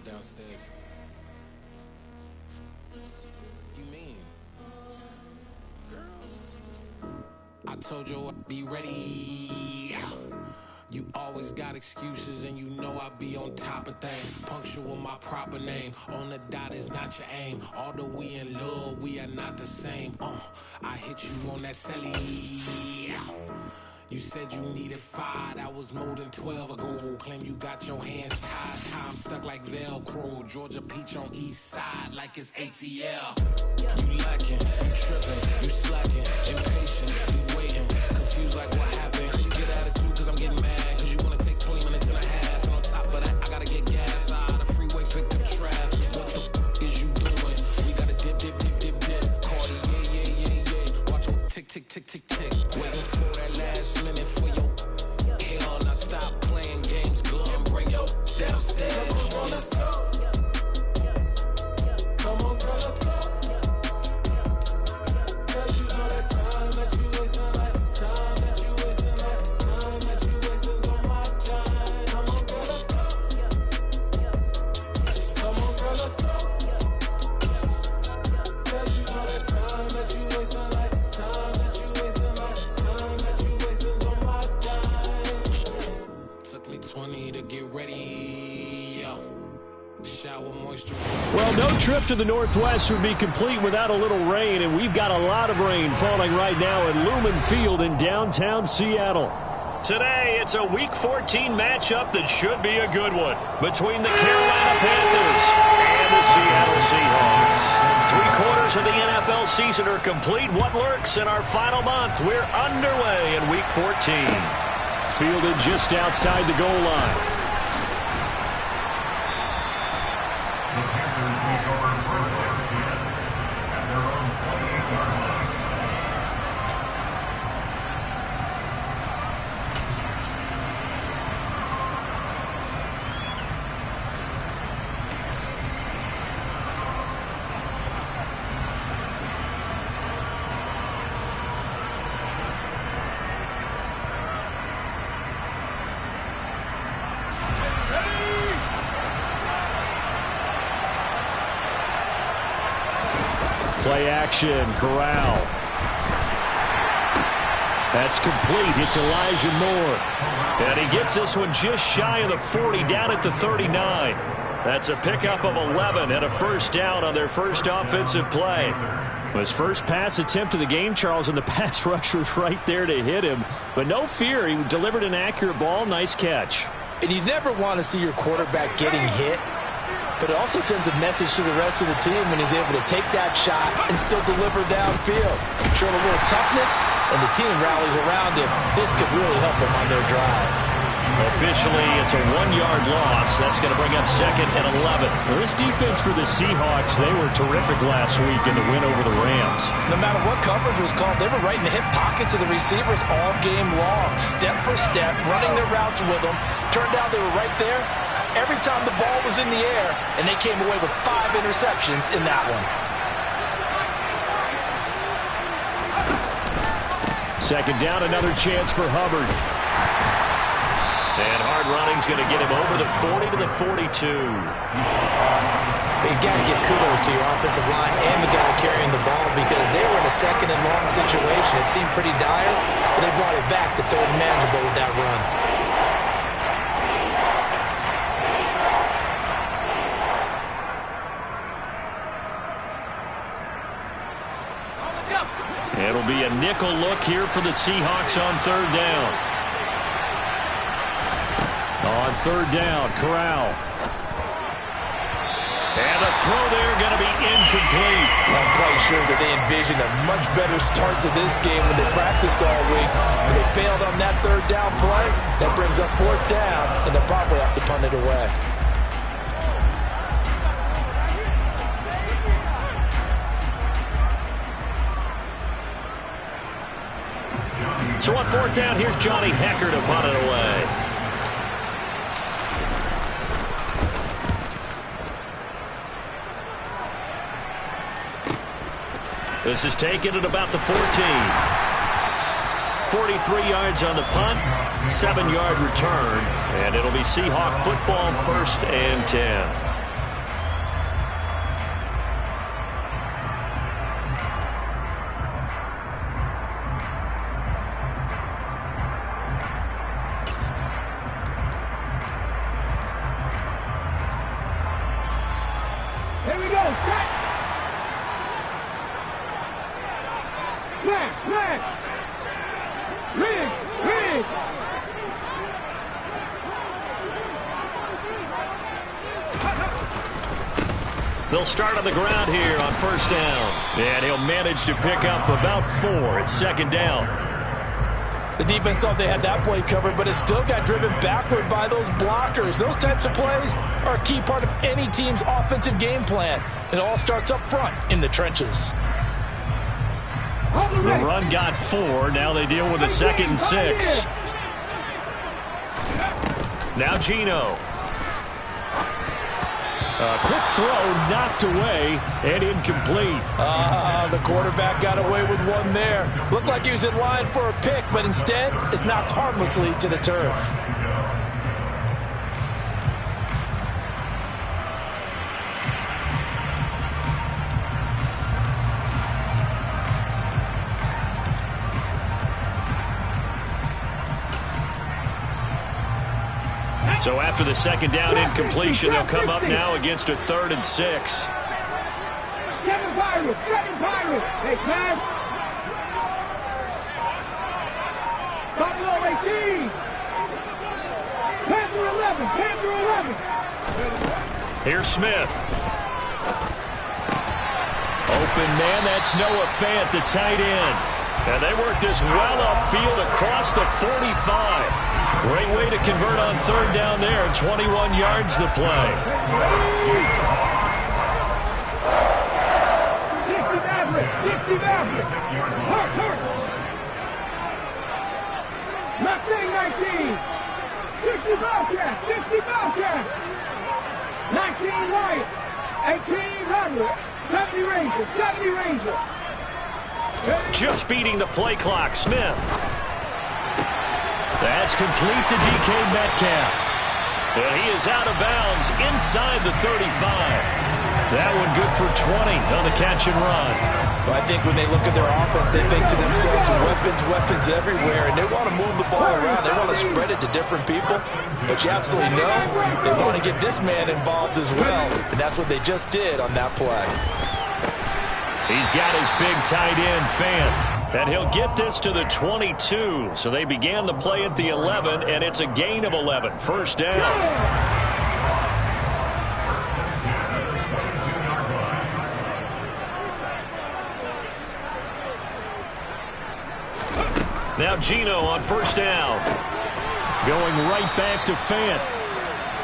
downstairs. You mean? Girl, I told you I'd be ready. You always got excuses and you know I be on top of things. Punctual my proper name. On the dot is not your aim. Although we in love, we are not the same. I hit you on that celly. You said you needed 5, that was more than 12 ago. Claim you got your hands tied, time stuck like Velcro. Georgia peach on east side like it's ATL. You lacking, you tripping, you slacking, impatient, you waiting, confused like what happened. You get attitude cause I'm getting mad, cause you wanna take 20 minutes and a half. And on top of that, I gotta get gas out of the freeway, pick up traffic. What the is you doing? We gotta dip, dip, dip, dip, dip. Cardi, yeah. Watch your tick, tick, tick, tick, tick. Waiting for that last minute for your hell. Now stop playing games, good and bring your downstairs. Come on, let's go. Come on, girl, let's go. Cause you know that time that you wasting, like time that you wasting, like time that you wasting on my time. Come on, girl, let's go. Come on, girl, let's go. Cause you know that time that you wasting, like time that you wasting, like time that you wasting on my time. Took me 20 to get ready. Shower moisture. Well, no trip to the Northwest would be complete without a little rain, and we've got a lot of rain falling right now at Lumen Field in downtown Seattle. Today, it's a Week 14 matchup that should be a good one between the Carolina Panthers and the Seattle Seahawks. 3/4 of the NFL season are complete. What lurks in our final month? We're underway in Week 14. Fielded just outside the goal line. Play action, Corral. That's complete. It's Elijah Moore. And he gets this one just shy of the 40, down at the 39. That's a pickup of 11 and a first down on their first offensive play. His first pass attempt of the game, Charles, and the pass rusher was right there to hit him. But no fear, he delivered an accurate ball. Nice catch. And you never want to see your quarterback getting hit. But it also sends a message to the rest of the team when he's able to take that shot and still deliver downfield. Showing a little toughness, and the team rallies around him. This could really help them on their drive. Officially, it's a 1-yard loss. That's going to bring up 2nd and 11. Well, this defense for the Seahawks, they were terrific last week in the win over the Rams. No matter what coverage was called, they were right in the hip pockets of the receivers all game long. Step for step, running their routes with them. Turned out they were right there every time the ball was in the air, and they came away with 5 interceptions in that one. Second down, another chance for Hubbard. And hard running's going to get him over the 40 to the 42. You got to give kudos to your offensive line and the guy carrying the ball because they were in a 2nd and long situation. It seemed pretty dire, but they brought it back to 3rd and manageable with that run. It'll be a nickel look here for the Seahawks on 3rd down. On 3rd down, Corral. And the throw there going to be incomplete. I'm quite sure that they envisioned a much better start to this game when they practiced all week. When they failed on that 3rd down play, that brings up 4th down, and they'll probably have to punt it away. So on 4th down, here's Johnny Hecker to punt it away. This is taken at about the 14. 43 yards on the punt, 7-yard return, and it'll be Seahawk football 1st and 10. They'll start on the ground here on first down. And he'll manage to pick up about 4. It's second down. The defense thought they had that play covered, but it still got driven backward by those blockers. Those types of plays are a key part of any team's offensive game plan. It all starts up front in the trenches. The run got 4. Now they deal with a 2nd and 6. Now Geno. A quick throw knocked away and incomplete. The quarterback got away with one there. Looked like he was in line for a pick, but instead it's knocked harmlessly to the turf. So after the second down incompletion, they'll come up now against a 3rd and 6. Hey, pass. Buffalo 18. Panther 11. Panther 11. Here's Smith. Open man, that's Noah Fant, the tight end. And they work this well upfield across the 45. Great way to convert on 3rd down there. 21 yards to play. 60 Maverick. Hurt. Mustang 19. 60 Bobcat. 60 Bobcat. 19 White. 18 Roderick. 70 Ranger. 70 Ranger. Just beating the play clock, Smith. That's complete to DK Metcalf. And he is out of bounds inside the 35. That one good for 20 on the catch and run. Well, I think when they look at their offense, they think to themselves, weapons everywhere, and they want to move the ball around. They want to spread it to different people. But you absolutely know they want to get this man involved as well, and that's what they just did on that play. He's got his big tight end, Fant. And he'll get this to the 22. So they began the play at the 11, and it's a gain of 11. First down. Now Geno on first down. Going right back to Fant.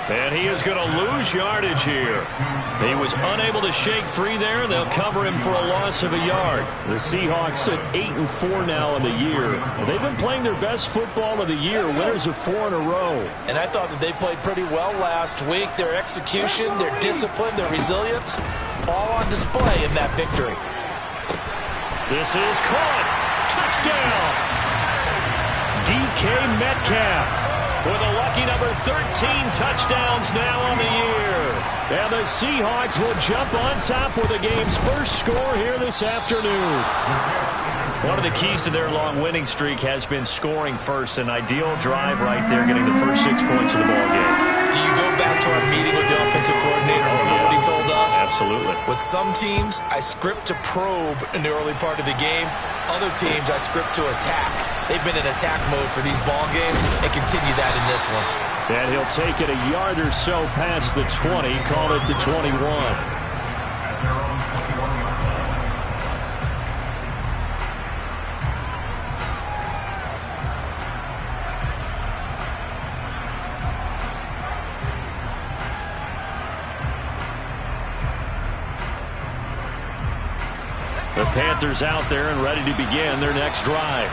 And he is going to lose yardage here. He was unable to shake free there. They'll cover him for a loss of a yard. The Seahawks at 8-4 now in the year. They've been playing their best football of the year, winners of 4 in a row. And I thought that they played pretty well last week. Their execution, their discipline, their resilience, all on display in that victory. This is caught. Touchdown. DK Metcalf with a lucky number 13 touchdowns now on the year. And the Seahawks will jump on top with the game's first score here this afternoon. One of the keys to their long winning streak has been scoring first. An ideal drive right there, getting the first 6 points of the ball game. Do you go back to our meeting with the offensive coordinator? Remember what he told us? Absolutely. With some teams, I script to probe in the early part of the game. Other teams, I script to attack. They've been in attack mode for these ball games and continue that in this one. And he'll take it a yard or so past the 20, call it the 21. The Panthers out there and ready to begin their next drive.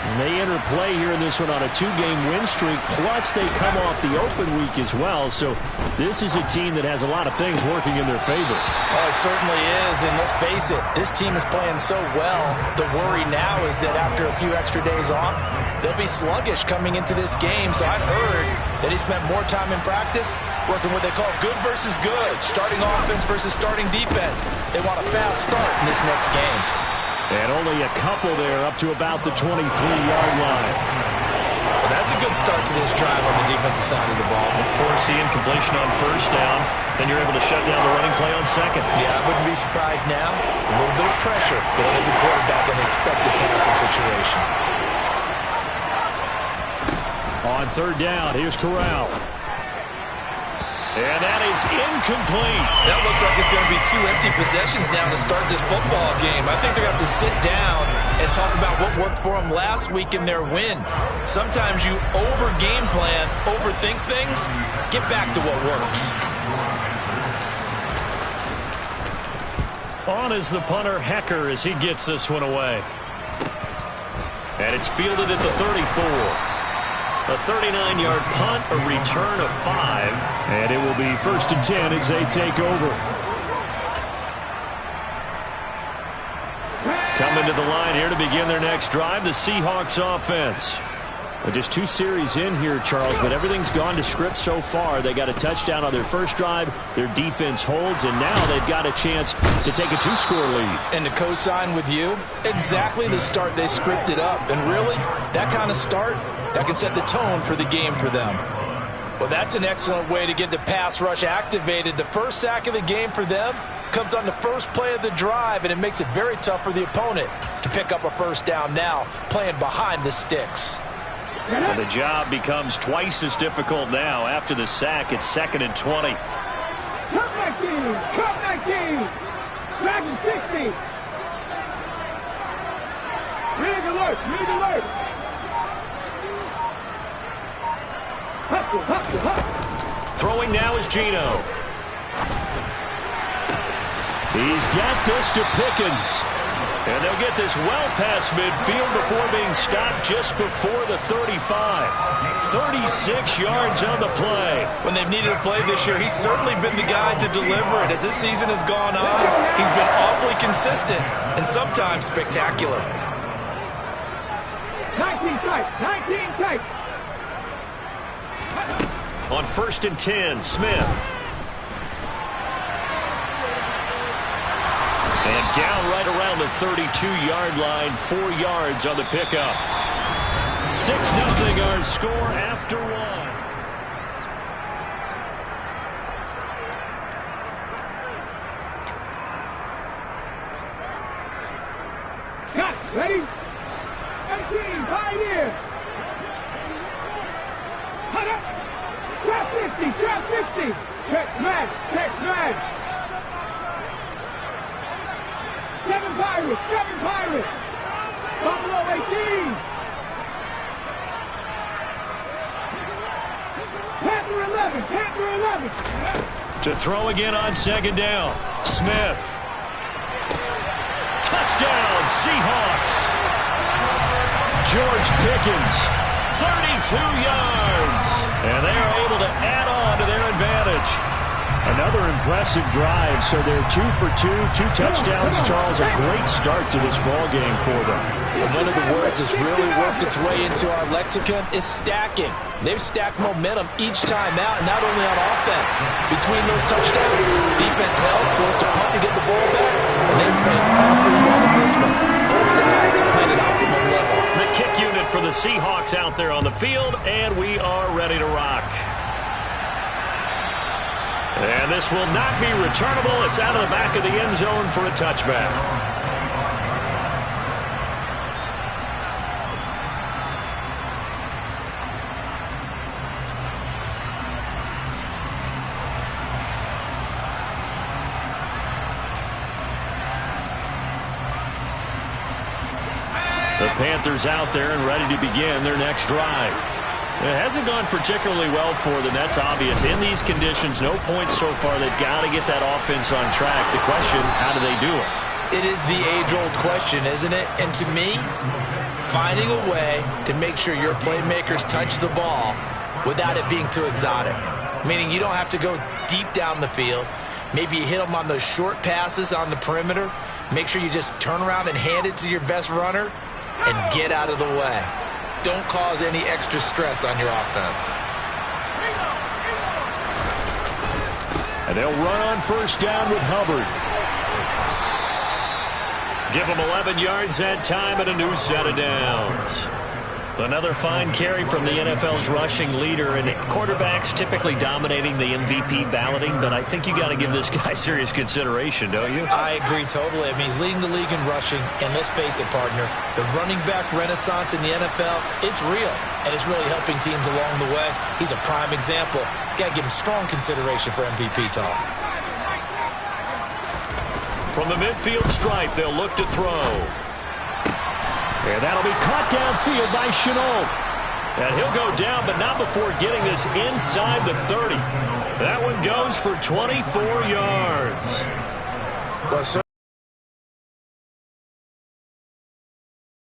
And they enter play here in this one on a 2-game win streak, plus they come off the open week as well. So this is a team that has a lot of things working in their favor. Oh, it certainly is, and let's face it, this team is playing so well. The worry now is that after a few extra days off, they'll be sluggish coming into this game. So I've heard that he spent more time in practice working what they call good versus good, starting offense versus starting defense. They want a fast start in this next game. And only a couple there up to about the 23-yard line. But that's a good start to this drive on the defensive side of the ball. Forcing completion on first down. Then you're able to shut down the running play on second. Yeah, I wouldn't be surprised now. A little bit of pressure going at the quarterback in an expected passing situation. On third down, here's Corral. And that is incomplete. That looks like it's going to be 2 empty possessions now to start this football game. I think they're going to have to sit down and talk about what worked for them last week in their win. Sometimes you over-game plan, overthink things. Get back to what works. On is the punter, Hecker, as he gets this one away. And it's fielded at the 34. A 39-yard punt, a return of 5. And it will be 1st and 10 as they take over. Coming to the line here to begin their next drive, the Seahawks offense. Just 2 series in here, Charles, but everything's gone to script so far. They got a touchdown on their first drive. Their defense holds, and now they've got a chance to take a 2-score lead. And to co-sign with you, exactly the start they scripted up. And really, that kind of start, that can set the tone for the game for them. Well, that's an excellent way to get the pass rush activated. The first sack of the game for them comes on the first play of the drive, and it makes it very tough for the opponent to pick up a first down now, playing behind the sticks. And the job becomes twice as difficult now. After the sack, it's 2nd and 20. Come 19! Come 19! Dragon 60! Rig alert! Rig alert! Hustle, hustle, hustle! Throwing now is Geno. He's got this to Pickens. And they'll get this well past midfield before being stopped just before the 35. 36 yards on the play. When they've needed a play this year, he's certainly been the guy to deliver it. As this season has gone on, he's been awfully consistent and sometimes spectacular. 19 tight, 19 tight. On 1st and 10, Smith. And down right around the 32-yard line, 4 yards on the pickup. 6-0 our score after 1. Cut, ready? 18, pioneer. Cut up. Trap 50, trap 50. Check smash, check smash. 7 Pirates, 7 Pirates. Buffalo 18. Panther 11, Panther 11. To throw again on 2nd down. Smith. Touchdown, Seahawks. George Pickens, 32 yards. And they are able to add on to their advantage. Another impressive drive, so they're 2 for 2, 2 touchdowns, Charles. A great start to this ball game for them. And one of the words that's really worked its way into our lexicon is stacking. They've stacked momentum each time out, and not only on offense. Between those touchdowns, defense held, forced to punt to get the ball back, and they've played awfully well in this one. Both sides playing at optimum level. The kick unit for the Seahawks out there on the field, and we are ready to rock. And this will not be returnable. It's out of the back of the end zone for a touchback. The Panthers out there and ready to begin their next drive. It hasn't gone particularly well for them. That's obvious. In these conditions, no points so far. They've got to get that offense on track. The question, how do they do it? It is the age-old question, isn't it? And to me, finding a way to make sure your playmakers touch the ball without it being too exotic. Meaning you don't have to go deep down the field. Maybe you hit them on those short passes on the perimeter. Make sure you just turn around and hand it to your best runner and get out of the way. Don't cause any extra stress on your offense. And they'll run on 1st down with Hubbard. Give them 11 yards that time and a new set of downs. Another fine carry from the NFL's rushing leader, and quarterbacks typically dominating the MVP balloting, but I think you got to give this guy serious consideration, don't you? I agree totally. I mean, he's leading the league in rushing, and let's face it, partner, the running back renaissance in the NFL, it's real, and it's really helping teams along the way. He's a prime example. Got to give him strong consideration for MVP talk. From the midfield stripe, they'll look to throw. And that'll be caught downfield by Shenault. And he'll go down, but not before getting this inside the 30. That one goes for 24 yards. Well, sir,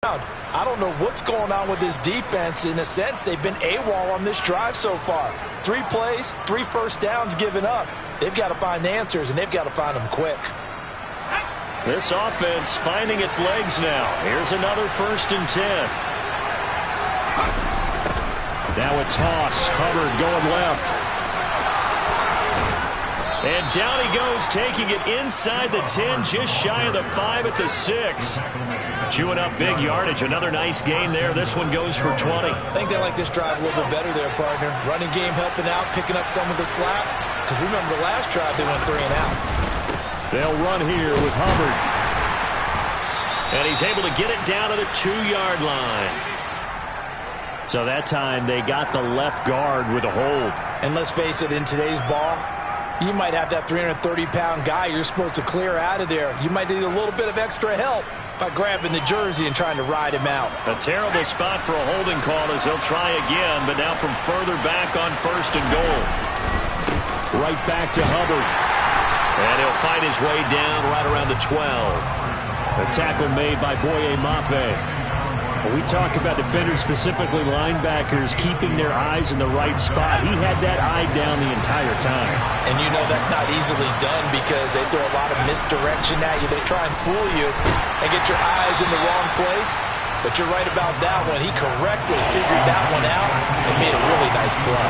I don't know what's going on with this defense. In a sense, they've been AWOL on this drive so far. 3 plays, 3 first downs given up. They've got to find the answers, and they've got to find them quick. This offense finding its legs now. Here's another 1st and 10. Now a toss. Hubbard going left. And down he goes, taking it inside the 10, just shy of the 5 at the 6. Chewing up big yardage. Another nice gain there. This one goes for 20. I think they like this drive a little bit better there, partner. Running game helping out, picking up some of the slack. Because remember, the last drive they went 3 and out. They'll run here with Hubbard. And he's able to get it down to the 2-yard line. So that time they got the left guard with a hold. And let's face it, in today's ball, you might have that 330-pound guy you're supposed to clear out of there. You might need a little bit of extra help by grabbing the jersey and trying to ride him out. A terrible spot for a holding call as he'll try again, but now from further back on 1st and goal. Right back to Hubbard. And he'll fight his way down right around the 12. A tackle made by Boye Mafe. When we talk about defenders, specifically linebackers, keeping their eyes in the right spot, he had that eye down the entire time. And you know that's not easily done because they throw a lot of misdirection at you. They try and fool you and get your eyes in the wrong place. But you're right about that one. He correctly figured that one out and made a really nice play.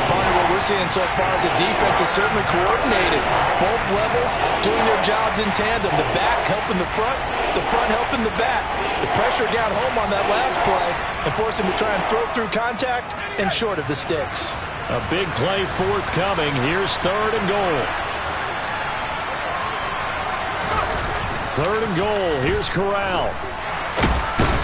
Partner, what we're seeing so far is the defense is certainly coordinated. Both levels doing their jobs in tandem. The back helping the front helping the back. The pressure got home on that last play and forced him to try and throw through contact and short of the sticks. A big play forthcoming. Here's 3rd and goal. 3rd and goal. Here's Corral.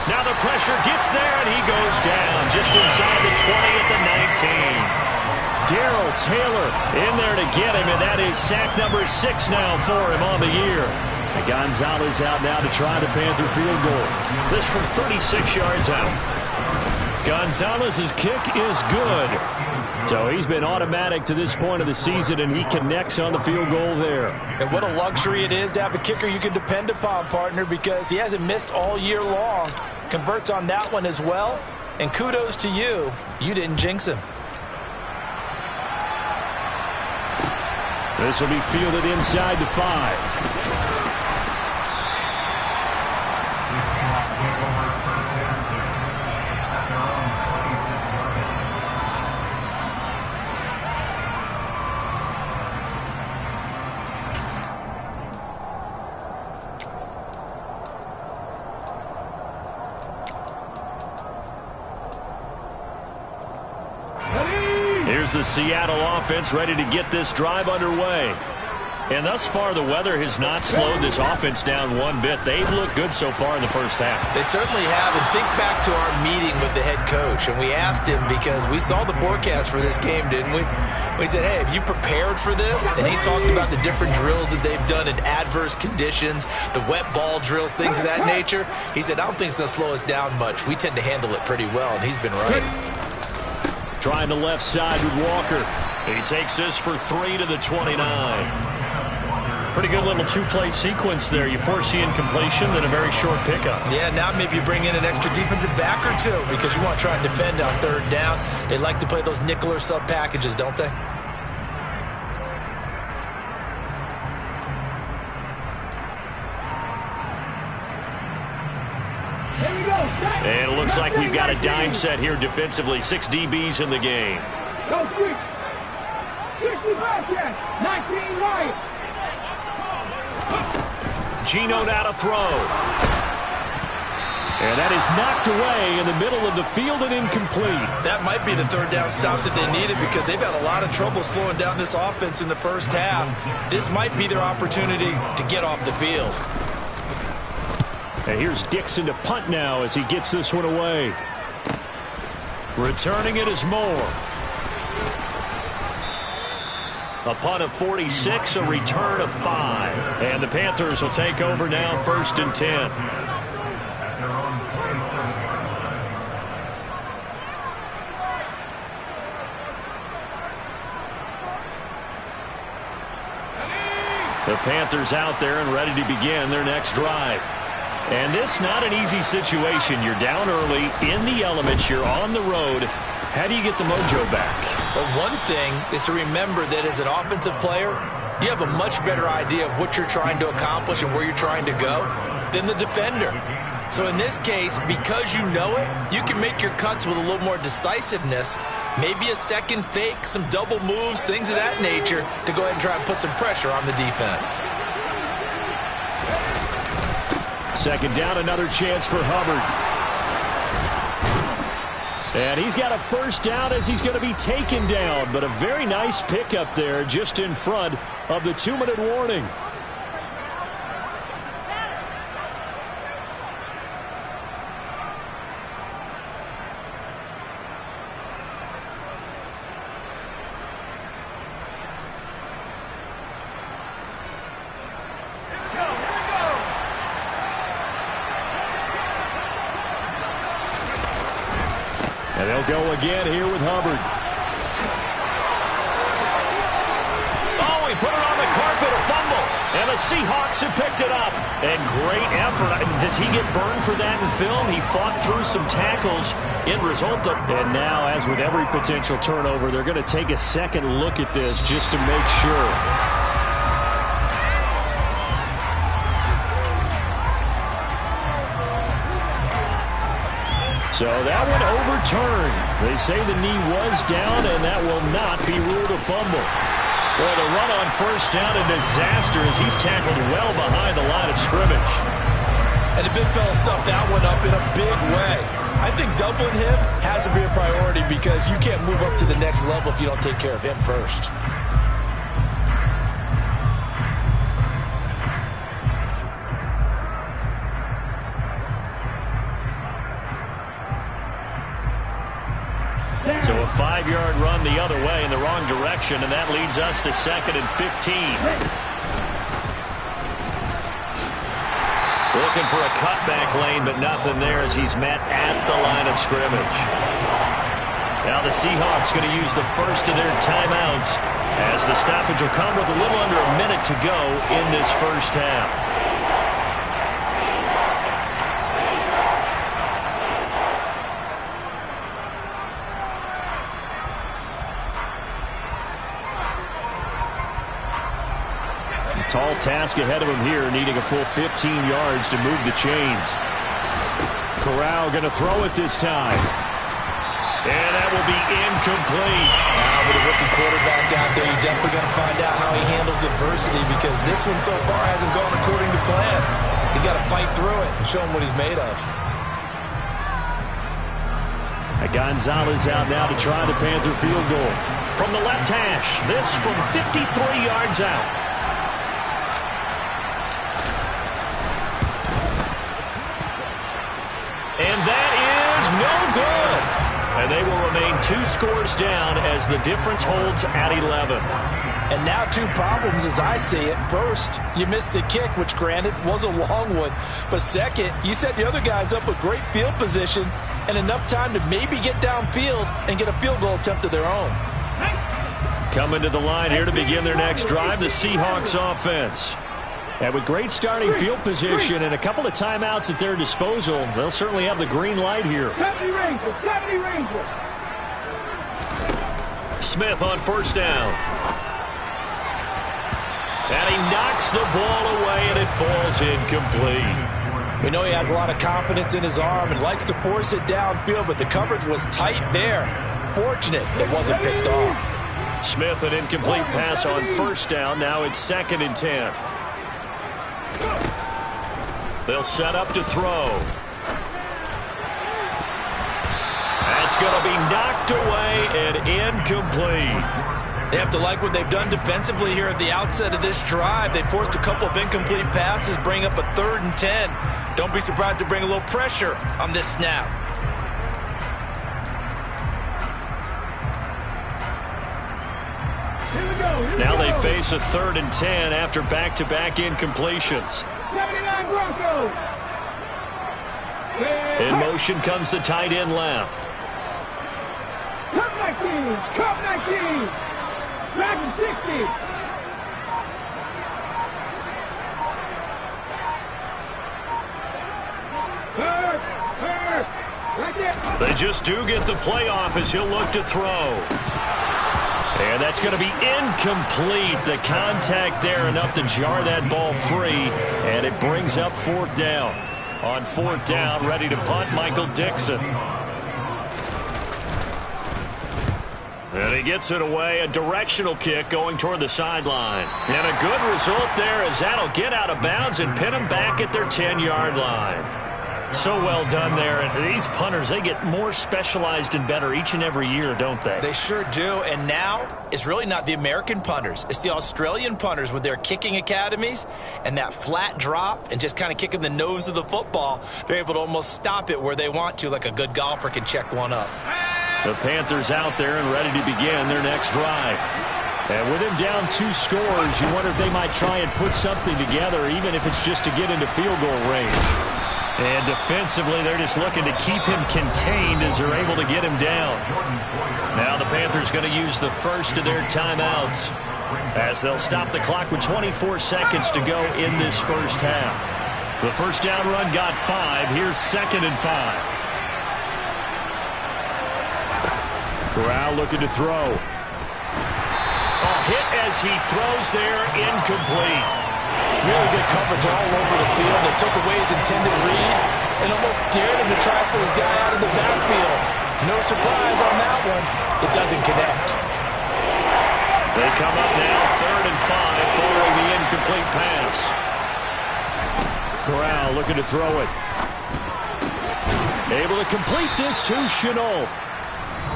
Now the pressure gets there, and he goes down just inside the 20 at the 19. Darrell Taylor in there to get him, and that is sack number 6 now for him on the year. And Gonzalez out now to try the Panther field goal. This from 36 yards out. Gonzalez's kick is good. So he's been automatic to this point of the season, and he connects on the field goal there. And what a luxury it is to have a kicker you can depend upon, partner, because he hasn't missed all year long. Converts on that one as well. And kudos to you. You didn't jinx him. This will be fielded inside the 5. Here's the Seattle offense ready to get this drive underway. And thus far, the weather has not slowed this offense down one bit. They've looked good so far in the first half. They certainly have. And think back to our meeting with the head coach. And we asked him because we saw the forecast for this game, didn't we? We said, hey, have you prepared for this? And he talked about the different drills that they've done in adverse conditions, the wet ball drills, things of that nature. He said, I don't think it's going to slow us down much. We tend to handle it pretty well, and he's been right. Trying the left side with Walker. He takes this for 3 to the 29. Pretty good little 2-play sequence there. You force the incompletion, then a very short pickup. Yeah, now maybe you bring in an extra defensive back or two because you want to try and defend on 3rd down. They like to play those nickel or sub packages, don't they? And it looks like we've got a dime set here defensively. 6 DBs in the game. Go 65 yet. 19 right. Geno now to throw. And that is knocked away in the middle of the field and incomplete. That might be the third down stop that they needed because they've had a lot of trouble slowing down this offense in the first half. This might be their opportunity to get off the field. And here's Dixon to punt now as he gets this one away. Returning it is Moore. A punt of 46, a return of 5. And the Panthers will take over now, 1st and 10. The Panthers out there and ready to begin their next drive. And this not an easy situation. You're down early, in the elements, you're on the road. How do you get the mojo back? Well, one thing is to remember that as an offensive player, you have a much better idea of what you're trying to accomplish and where you're trying to go than the defender. So in this case, because you know it, you can make your cuts with a little more decisiveness, maybe a second fake, some double moves, things of that nature, to go ahead and try and put some pressure on the defense. Second down, another chance for Hubbard. And he's got a first down as he's going to be taken down, but a very nice pickup there just in front of the 2-minute warning. And they'll go again here with Hubbard. Oh, he put it on the carpet, a fumble. And the Seahawks have picked it up. And great effort. Does he get burned for that in film? He fought through some tackles. End result of... And now, as with every potential turnover, they're going to take a second look at this just to make sure. So that one overturned. They say the knee was down, and that will not be ruled a fumble. Boy, the run on first down, a disaster as he's tackled well behind the line of scrimmage. And the big fella stuffed that one up in a big way. I think doubling him has to be a priority because you can't move up to the next level if you don't take care of him first. So a 5-yard run the other way in the wrong direction, and that leads us to 2nd and 15. Looking for a cutback lane, but nothing there as he's met at the line of scrimmage. Now the Seahawks going to use the first of their timeouts as the stoppage will come with a little under a minute to go in this first half. Tall task ahead of him here, needing a full 15 yards to move the chains. Corral going to throw it this time. And that will be incomplete. Now, with a rookie quarterback out there, you're definitely going to find out how he handles adversity because this one so far hasn't gone according to plan. He's got to fight through it and show him what he's made of. Gonzalez out now to try the Panther field goal. From the left hash, this from 53 yards out. And that is no good. And they will remain 2 scores down as the difference holds at 11. And now 2 problems as I see it. First, you missed the kick, which granted was a long one. But second, you set the other guys up with great field position and enough time to maybe get downfield and get a field goal attempt of their own. Coming to the line here to begin their next drive, the Seahawks offense. And with great starting field position and a couple of timeouts at their disposal, they'll certainly have the green light here. 70 Rangers. Smith on first down. And he knocks the ball away, and it falls incomplete. We know he has a lot of confidence in his arm and likes to force it downfield, but the coverage was tight there. Fortunate it wasn't picked off. Smith, an incomplete pass on first down. Now it's 2nd and 10. They'll set up to throw. That's going to be knocked away and incomplete. They have to like what they've done defensively here at the outset of this drive. They forced a couple of incomplete passes, bring up a 3rd and 10. Don't be surprised to bring a little pressure on this snap. Now they face a 3rd and 10 after back-to-back incompletions. 79 Broncos. In motion comes the tight end left. Cup 19. Cup 19. Back to 60. Right there. They just do get the playoff as he'll look to throw. And that's going to be incomplete. The contact there enough to jar that ball free. And it brings up 4th down. On 4th down, ready to punt, Michael Dixon. And he gets it away, a directional kick going toward the sideline. And a good result there as that'll get out of bounds and pin them back at their 10-yard line. So well done there. And these punters, they get more specialized and better each and every year, don't they? They sure do. And now it's really not the American punters. It's the Australian punters with their kicking academies and that flat drop and just kind of kicking the nose of the football. They're able to almost stop it where they want to, like a good golfer can check one up. The Panthers out there and ready to begin their next drive. And with him down 2 scores, you wonder if they might try and put something together, even if it's just to get into field goal range. And defensively, they're just looking to keep him contained as they're able to get him down. Now the Panthers going to use the first of their timeouts as they'll stop the clock with 24 seconds to go in this first half. The first down run got 5. Here's 2nd and 5. Corral looking to throw. A hit as he throws there, incomplete. Really good coverage all over the field. It took away his intended read and almost dared him to try for his guy out of the backfield. No surprise on that one. It doesn't connect. They come up now 3rd and 5 following the incomplete pass. Corral looking to throw it. Able to complete this to Chenault.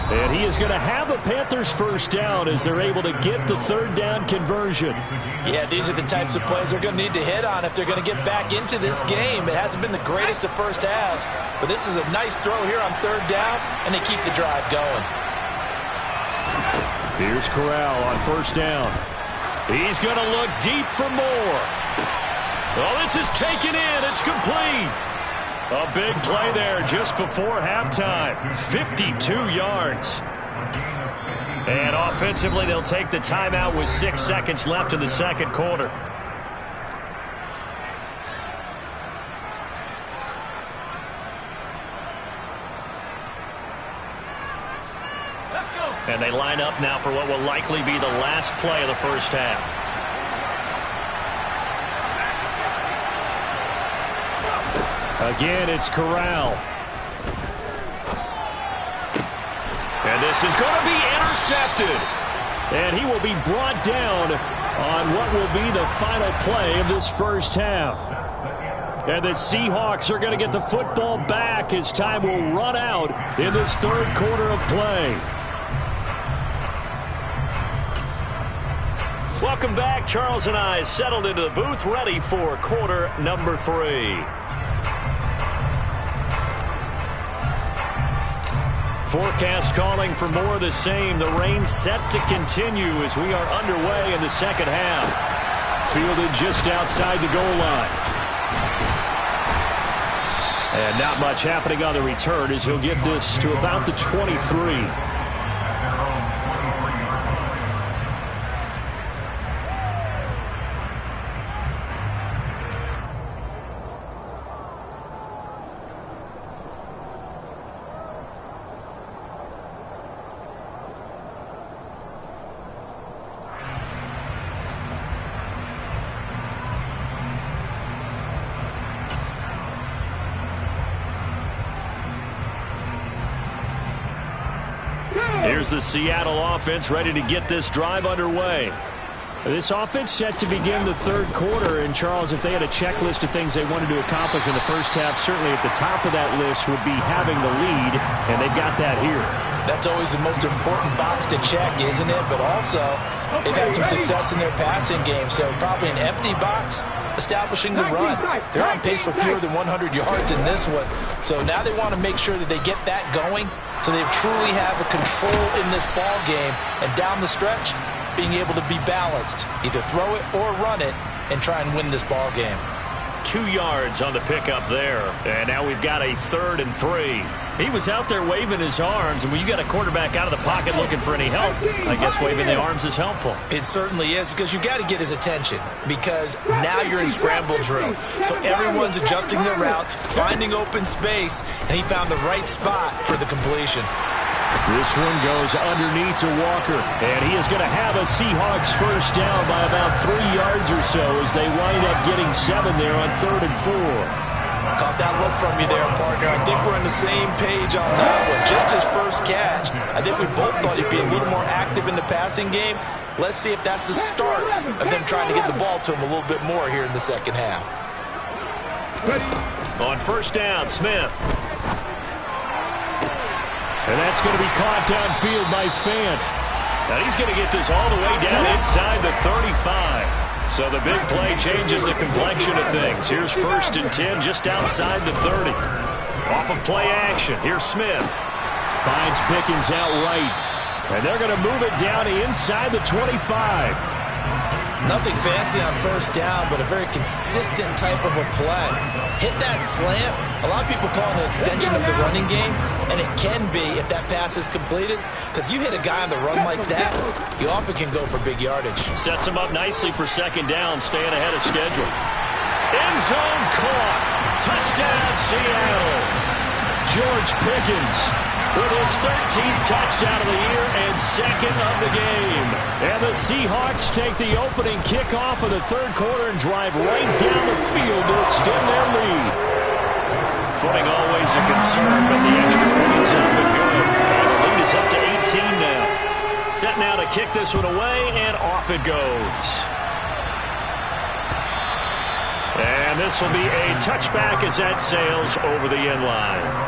And he is going to have a Panthers first down as they're able to get the 3rd down conversion. Yeah, these are the types of plays they're going to need to hit on if they're going to get back into this game. It hasn't been the greatest of first halves, but this is a nice throw here on 3rd down, and they keep the drive going. Here's Corral on 1st down. He's going to look deep for more. Oh, this is taken in. It's complete. A big play there just before halftime. 52 yards. And offensively, they'll take the timeout with 6 seconds left in the second quarter. And they line up now for what will likely be the last play of the first half. Again, it's Corral. And this is going to be intercepted. And he will be brought down on what will be the final play of this first half. And the Seahawks are going to get the football back as time will run out in this 3rd quarter of play. Welcome back. Charles and I settled into the booth ready for quarter number 3. Forecast calling for more of the same. The rain set to continue as we are underway in the second half. Fielded just outside the goal line. And not much happening on the return as he'll get this to about the 23. Here's the Seattle offense ready to get this drive underway. This offense set to begin the third quarter. And, Charles, if they had a checklist of things they wanted to accomplish in the first half, certainly at the top of that list would be having the lead, and they've got that here. That's always the most important box to check, isn't it? But also, they've had some success in their passing game, so probably an empty box establishing the run. They're on pace for fewer than 100 yards in this one. So now they want to make sure that they get that going so they truly have a control in this ball game. And down the stretch, being able to be balanced, either throw it or run it, and try and win this ball game. 2 yards on the pickup there. And now we've got a 3rd and 3. He was out there waving his arms, and when you got a quarterback out of the pocket looking for any help, I guess waving the arms is helpful. It certainly is, because you got to get his attention, because now you're in scramble drill. So everyone's adjusting their routes, finding open space, and he found the right spot for the completion. This one goes underneath to Walker, and he is going to have a Seahawks first down by about 3 yards or so as they wind up getting 7 there on 3rd and 4. Caught that look from you there, partner. I think we're on the same page on that one. Just his first catch. I think we both thought he'd be a little more active in the passing game. Let's see if that's the start of them trying to get the ball to him a little bit more here in the second half. On first down, Smith. And that's going to be caught downfield by Fant. Now he's going to get this all the way down inside the 35. So the big play changes the complexion of things. Here's 1st and 10 just outside the 30. Off of play action. Here's Smith. Finds Pickens out right. And they're going to move it down inside the 25. Nothing fancy on first down, but a very consistent type of a play. Hit that slant. A lot of people call it an extension of the running game, and it can be if that pass is completed, because you hit a guy on the run like that, you often can go for big yardage. Sets him up nicely for second down, staying ahead of schedule. End zone caught. Touchdown, Seattle. George Pickens with his 13th touchdown of the year and 2nd of the game. And the Seahawks take the opening kickoff of the third quarter and drive right down the field to extend their lead. Footing always a concern, but the extra points on the good. And the lead is up to 18 now. Set now to kick this one away, and off it goes. And this will be a touchback as that sails over the end line.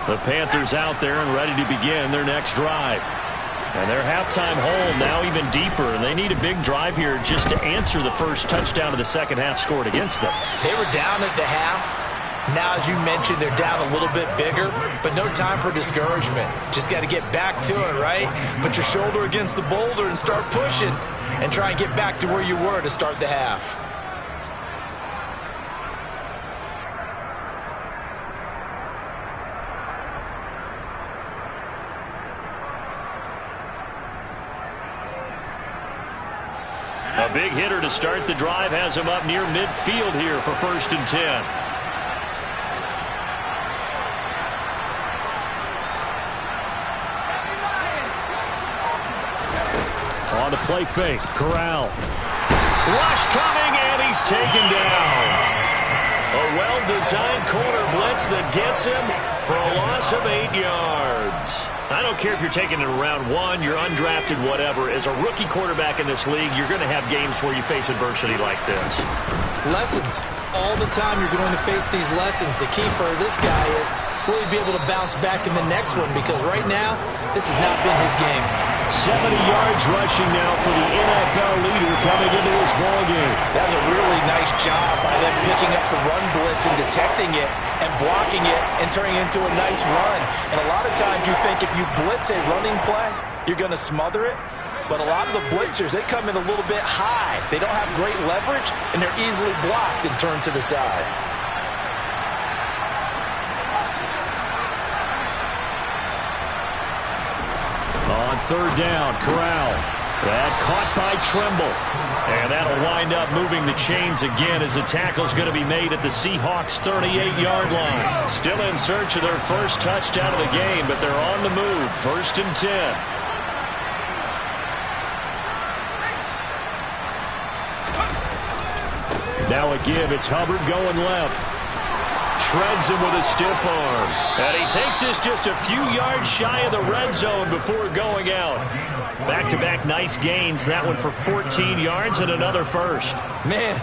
The Panthers out there and ready to begin their next drive. And their halftime hole now even deeper. And they need a big drive here just to answer the first touchdown of the second half scored against them. They were down at the half. Now, as you mentioned, they're down a little bit bigger, but no time for discouragement. Just got to get back to it, right? Put your shoulder against the boulder and start pushing and try and get back to where you were to start the half. A big hitter to start the drive has him up near midfield here for 1st and 10. On the play fake, Corral. Rush coming, and he's taken down. A well-designed corner blitz that gets him for a loss of 8 yards. I don't care if you're taking it in round 1, you're undrafted, whatever. As a rookie quarterback in this league, you're going to have games where you face adversity like this. Lessons. All the time you're going to face these lessons. The key for this guy is really be able to bounce back in the next one, because right now, this has not been his game. 70 yards rushing now for the NFL leader coming into this ballgame. That's a really nice job by them picking up the run blitz and detecting it and blocking it and turning it into a nice run. And a lot of times you think if you blitz a running play, you're going to smother it. But a lot of the blitzers, they come in a little bit high. They don't have great leverage, and they're easily blocked and turned to the side. On third down, Corral. That caught by Tremble. And that'll wind up moving the chains again as the tackle's going to be made at the Seahawks' 38-yard line. Still in search of their first touchdown of the game, but they're on the move. 1st and 10. Now a give. It's Hubbard going left. shreds him with a stiff arm. And he takes this just a few yards shy of the red zone before going out. Back-to-back nice gains. That one for 14 yards and another first. Man,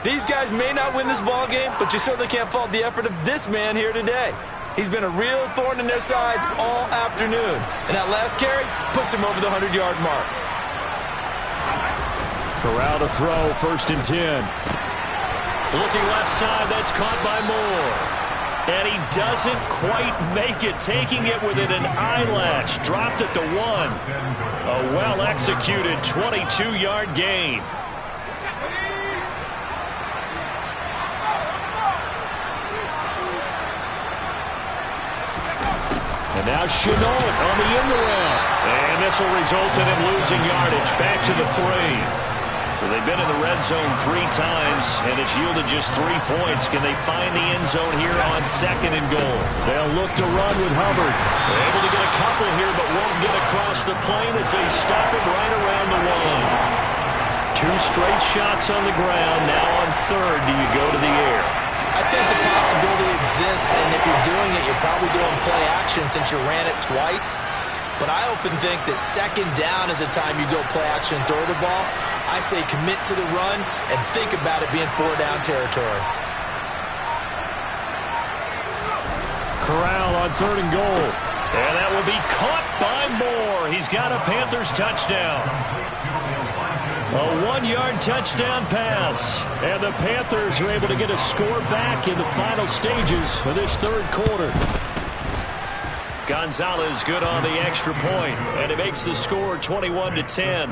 these guys may not win this ball game, but you certainly can't fault the effort of this man here today. He's been a real thorn in their sides all afternoon. And that last carry puts him over the 100-yard mark. Corral to throw, 1st and 10. Looking left side, that's caught by Moore. And he doesn't quite make it, taking it within an eyelash. Dropped at the 1. A well-executed 22-yard gain. And now Chenault on the end around. And this will result in him losing yardage. Back to the 3. So they've been in the red zone 3 times, and it's yielded just 3 points. Can they find the end zone here on 2nd and goal? They'll look to run with Hubbard. They're able to get a couple here, but won't get across the plane as they stop him right around the 1. 2 straight shots on the ground. Now on 3rd, do you go to the air? I think the possibility exists, and if you're doing it, you're probably going play action since you ran it twice. But I often think that 2nd down is a time you go play action and throw the ball. I say commit to the run and think about it being 4-down territory. Corral on 3rd and goal. And that will be caught by Moore. He's got a Panthers touchdown. A 1-yard touchdown pass. And the Panthers are able to get a score back in the final stages of this 3rd quarter. Gonzalez good on the extra point, and it makes the score 21-10.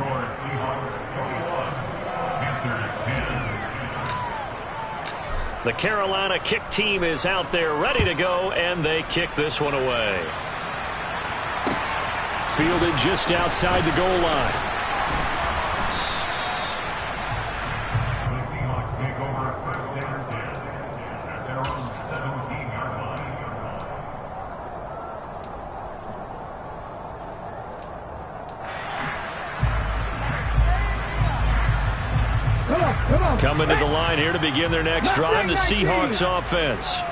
The Carolina kick team is out there ready to go, and they kick this one away. Fielded just outside the goal line. The Seahawks take over at 1st and 10 at their own 17-yard line. Coming to the line here to begin their next drive, the Seahawks offense.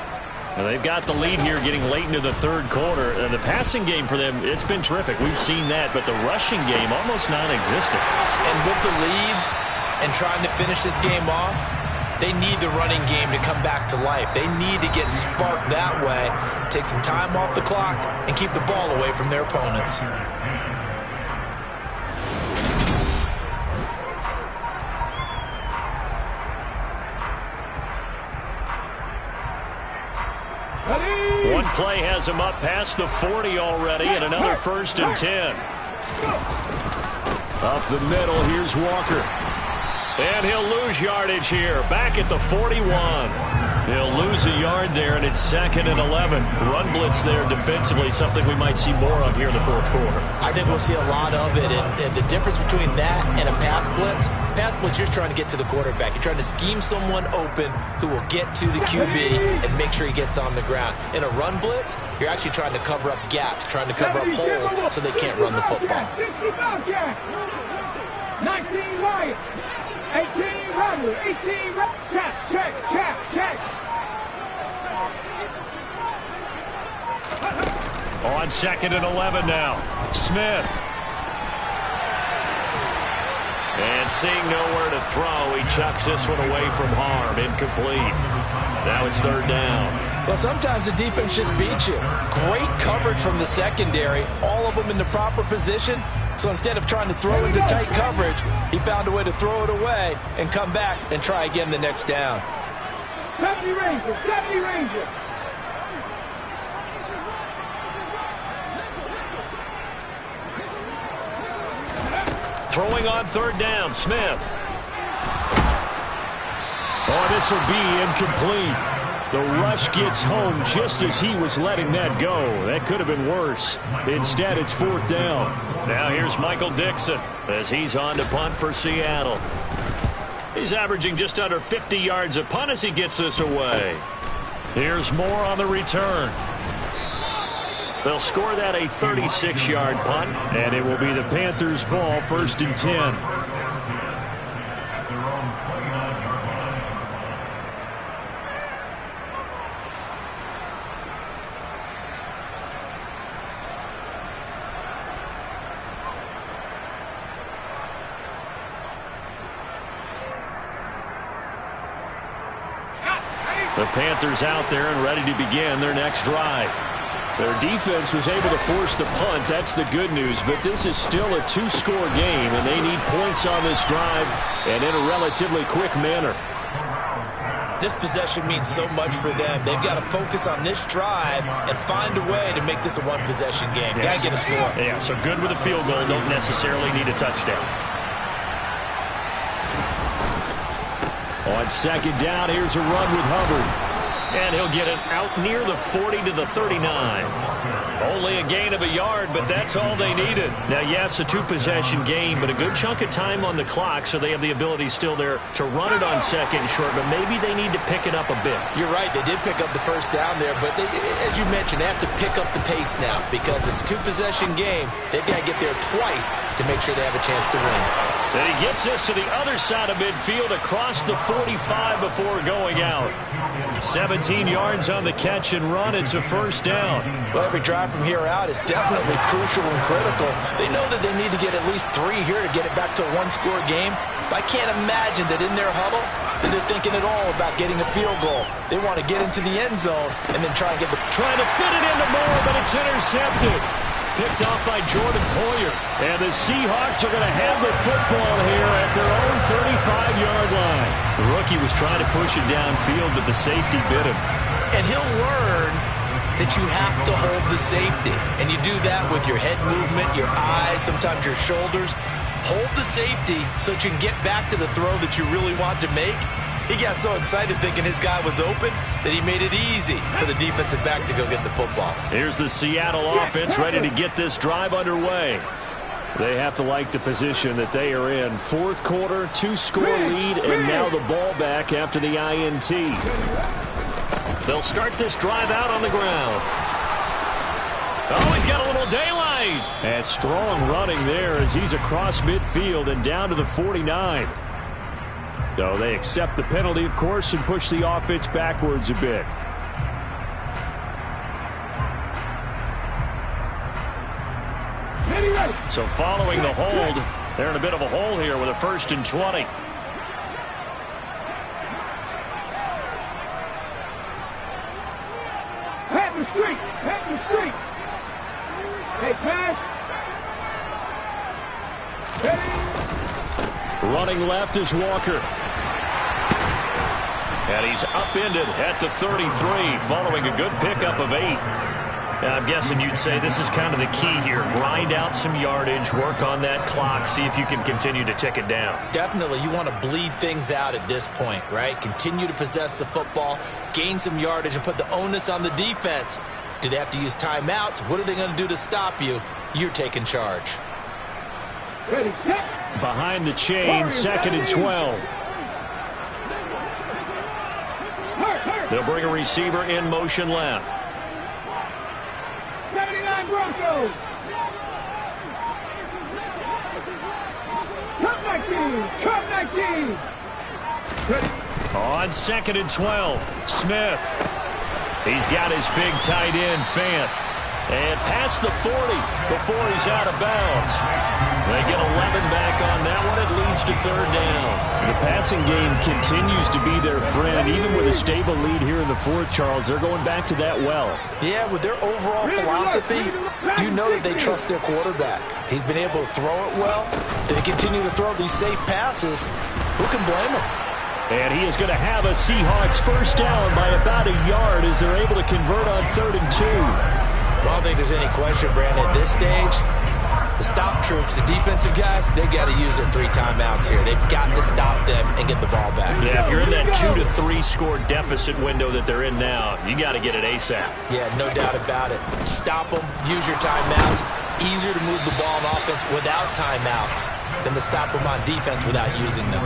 And they've got the lead here getting late into the 3rd quarter. The passing game for them, it's been terrific. We've seen that, but the rushing game almost non-existent. And with the lead and trying to finish this game off, they need the running game to come back to life. They need to get sparked that way, take some time off the clock, and keep the ball away from their opponents. One play has him up past the 40 already, and another 1st and 10. Up the middle, here's Walker. And he'll lose yardage here, back at the 41. He'll lose a yard there, and it's 2nd and 11. Run blitz there defensively, something we might see more of here in the 4th quarter. I think we'll see a lot of it, and the difference between that and a pass blitz, you're just trying to get to the quarterback. You're trying to scheme someone open who will get to the QB and make sure he gets on the ground. In a run blitz, you're actually trying to cover up gaps, trying to cover up holes so they can't run the football. 19 Wyatt, 18 Rodley, 18 catch. On 2nd and 11 now. Smith. And seeing nowhere to throw, he chucks this one away from harm. Incomplete. Now it's 3rd down. Well, sometimes the defense just beats you. Great coverage from the secondary, all of them in the proper position. So instead of trying to throw into tight coverage, he found a way to throw it away and come back and try again the next down. 70 Rangers. Throwing on 3rd down, Smith. Oh, this will be incomplete. The rush gets home just as he was letting that go. That could have been worse. Instead, it's 4th down. Now here's Michael Dixon as he's on to punt for Seattle. He's averaging just under 50 yards a punt as he gets this away. Here's Moore on the return. They'll score that a 36-yard punt, and it will be the Panthers' ball, 1st and 10. The Panthers out there and ready to begin their next drive. Their defense was able to force the punt. That's the good news. But this is still a two-score game, and they need points on this drive and in a relatively quick manner. This possession means so much for them. They've got to focus on this drive and find a way to make this a one-possession game. Yes. Got to get a score. Yeah, so good with a field goal. Don't necessarily need a touchdown. On second down, here's a run with Hubbard. And he'll get it out near the 40 to the 39. Only a gain of a yard, but that's all they needed. Now, yes, a two-possession game, but a good chunk of time on the clock, so they have the ability still there to run it on second and short, but maybe they need to pick it up a bit. You're right. They did pick up the first down there, but they, as you mentioned, they have to pick up the pace now because it's a two-possession game. They've got to get there twice to make sure they have a chance to win. Then he gets us to the other side of midfield across the 45 before going out. 17 yards on the catch and run. It's a first down. Well, every drive from here out is definitely crucial and critical. They know that they need to get at least 3 here to get it back to a one-score game. But I can't imagine that in their huddle that they're thinking at all about getting a field goal. They want to get into the end zone and then try and get the... Trying to fit it into Moore, but it's intercepted. Picked off by Jordan Poyer. And the Seahawks are going to have the football here at their own 35-yard line. The rookie was trying to push it downfield, but the safety bit him. And he'll learn that you have to hold the safety. And you do that with your head movement, your eyes, sometimes your shoulders. Hold the safety so that you can get back to the throw that you really want to make. He got so excited thinking his guy was open that he made it easy for the defensive back to go get the football. Here's the Seattle offense ready to get this drive underway. They have to like the position that they are in. Fourth quarter, 2-score lead, and now the ball back after the INT. They'll start this drive out on the ground. Oh, he's got a little daylight. And strong running there as he's across midfield and down to the 49. So they accept the penalty, of course, and push the offense backwards a bit. So following the hold, they're in a bit of a hole here with a 1st and 20. Pat the street! Pat the street! Hey, pass! Running left is Walker. And he's upended at the 33 following a good pickup of 8. Now, I'm guessing you'd say this is kind of the key here. Grind out some yardage, work on that clock, see if you can continue to tick it down. Definitely, you want to bleed things out at this point, right? Continue to possess the football, gain some yardage, and put the onus on the defense. Do they have to use timeouts? What are they going to do to stop you? You're taking charge. Ready, set. Behind the chain, 2nd and 12. They'll bring a receiver in motion left. 79 Broncos. Cup 19. Cup 19. Ready. On 2nd and 12, Smith. He's got his big tight end, Fant. And past the 40 before he's out of bounds. They get 11 back on that one. It leads to 3rd down. The passing game continues to be their friend. Even with a stable lead here in the 4th, Charles, they're going back to that well. Yeah, with their overall philosophy, you know that they trust their quarterback. He's been able to throw it well. They continue to throw these safe passes. Who can blame him? And he is going to have a Seahawks 1st down by about a yard as they're able to convert on 3rd and 2. Well, I don't think there's any question, Brandon, at this stage. The stop troops, the defensive guys, they've got to use their 3 timeouts here. They've got to stop them and get the ball back. Yeah, if you're in that 2 to 3 score deficit window that they're in now, you got to get it ASAP. Yeah, no doubt about it. Stop them, use your timeouts. Easier to move the ball on offense without timeouts than to stop them on defense without using them.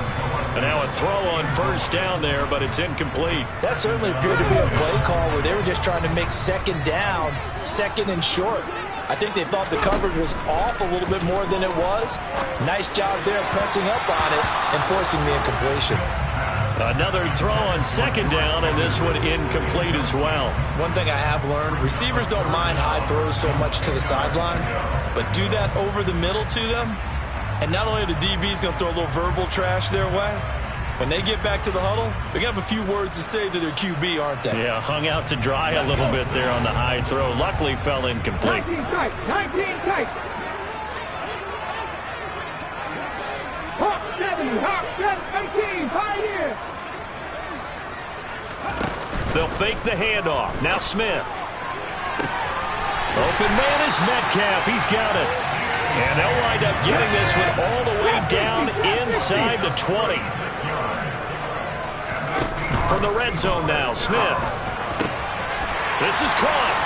And now a throw on 1st down there, but it's incomplete. That certainly appeared to be a play call where they were just trying to make 2nd down, 2nd and short. I think they thought the coverage was off a little bit more than it was. Nice job there pressing up on it and forcing the incompletion. Another throw on 2nd down, and this one incomplete as well. One thing I have learned, receivers don't mind high throws so much to the sideline, but do that over the middle to them, and not only are the DBs going to throw a little verbal trash their way, When they get back to the huddle, they're going to have a few words to say to their QB, aren't they? Yeah, hung out to dry a little bit there on the high throw. Luckily fell incomplete. 19 tight, 19 tight. Hawk 70, Hawk 18, Pioneer. They'll fake the handoff. Now Smith. Open man is Metcalf. He's got it. And they'll wind up getting this one all the way down inside the 20. From the red zone now, Smith. This is caught.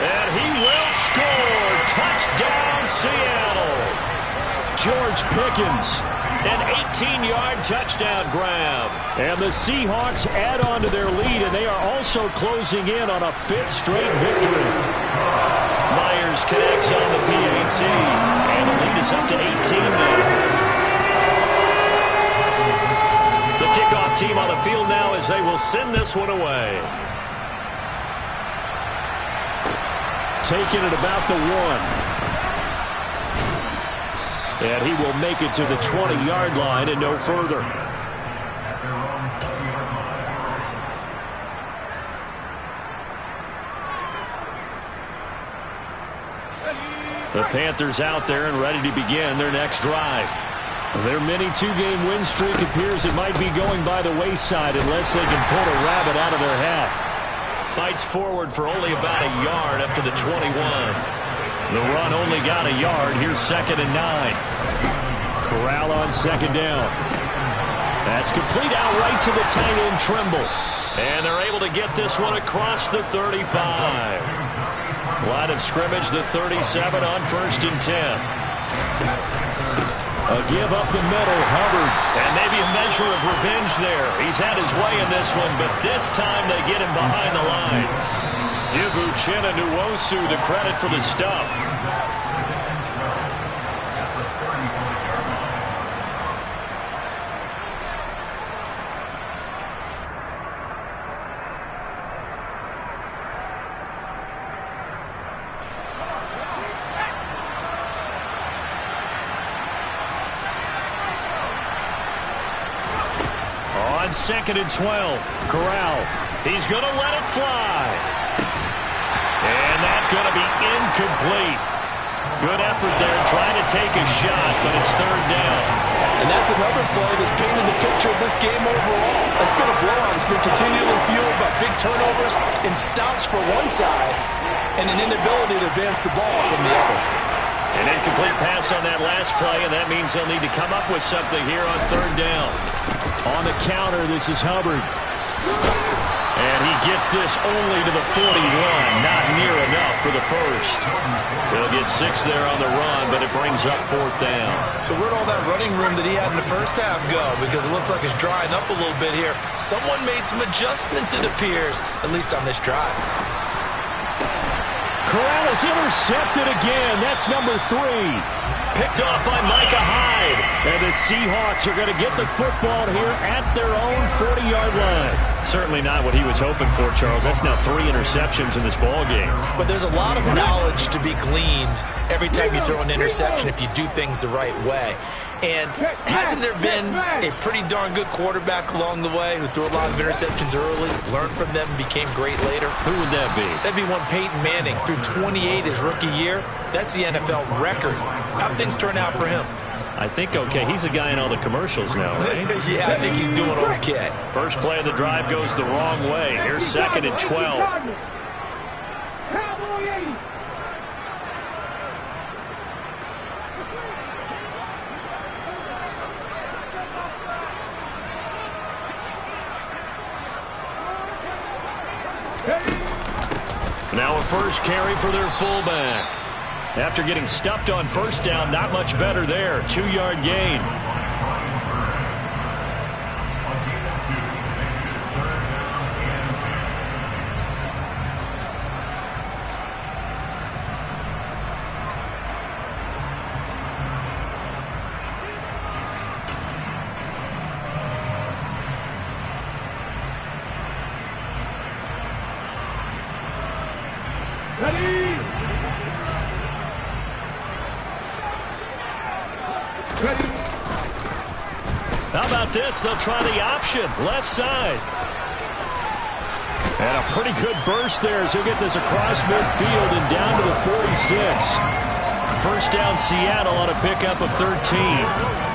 And he will score. Touchdown, Seattle. George Pickens. An 18-yard touchdown grab. And the Seahawks add on to their lead, and they are also closing in on a fifth straight victory. Myers connects on the PAT, and the lead is up to 18 now. The kickoff team on the field now as they will send this one away. Taking it about the 1. And he will make it to the 20-yard line and no further. The Panthers out there and ready to begin their next drive. Their mini two-game win streak appears it might be going by the wayside unless they can pull a rabbit out of their hat. Fights forward for only about a yard up to the 21. The run only got a yard. Here's 2nd and 9. Corral on 2nd down. That's complete out right to the tight end, Trimble. And they're able to get this one across the 35. Line of scrimmage, the 37 on 1st and 10. A give up the middle, Hubbard. And maybe a measure of revenge there. He's had his way in this one, but this time they get him behind the line. Give Uchenna Nwosu the credit for the stuff. On 2nd and 12, Corral. He's going to let it fly. And that's going to be incomplete. Good effort there trying to take a shot, but it's 3rd down. And that's another play that's painted the picture of this game overall. It's been a blowout. It's been continually fueled by big turnovers and stops for one side and an inability to advance the ball from the other. An incomplete pass on that last play, and that means they'll need to come up with something here on 3rd down. On the counter, this is Hubbard. And he gets this only to the 41. Not near enough for the first. They'll get 6 there on the run, but it brings up 4th down. So where'd all that running room that he had in the first half go? Because it looks like it's drying up a little bit here. Someone made some adjustments, it appears, at least on this drive. Corral is intercepted again. That's number 3. Picked off by Micah Hyde. And the Seahawks are going to get the football here at their own 40-yard line. Certainly not what he was hoping for, Charles. That's now 3 interceptions in this ball game. But there's a lot of knowledge to be gleaned every time you throw an interception if you do things the right way. And hasn't there been a pretty darn good quarterback along the way who threw a lot of interceptions early, learned from them, and became great later? Who would that be? That'd be one Peyton Manning. Threw 28 his rookie year. That's the NFL record. How'd things turn out for him? I think okay. He's a guy in all the commercials now, right? Yeah, I think he's doing okay. First play of the drive goes the wrong way. Here's 2nd and 12. Now a first carry for their fullback. After getting stuffed on 1st down, not much better there. 2-yard gain. How about about this? They'll try the option. Left side. And a pretty good burst there as he'll get this across midfield and down to the 46. First down Seattle on a pickup of 13.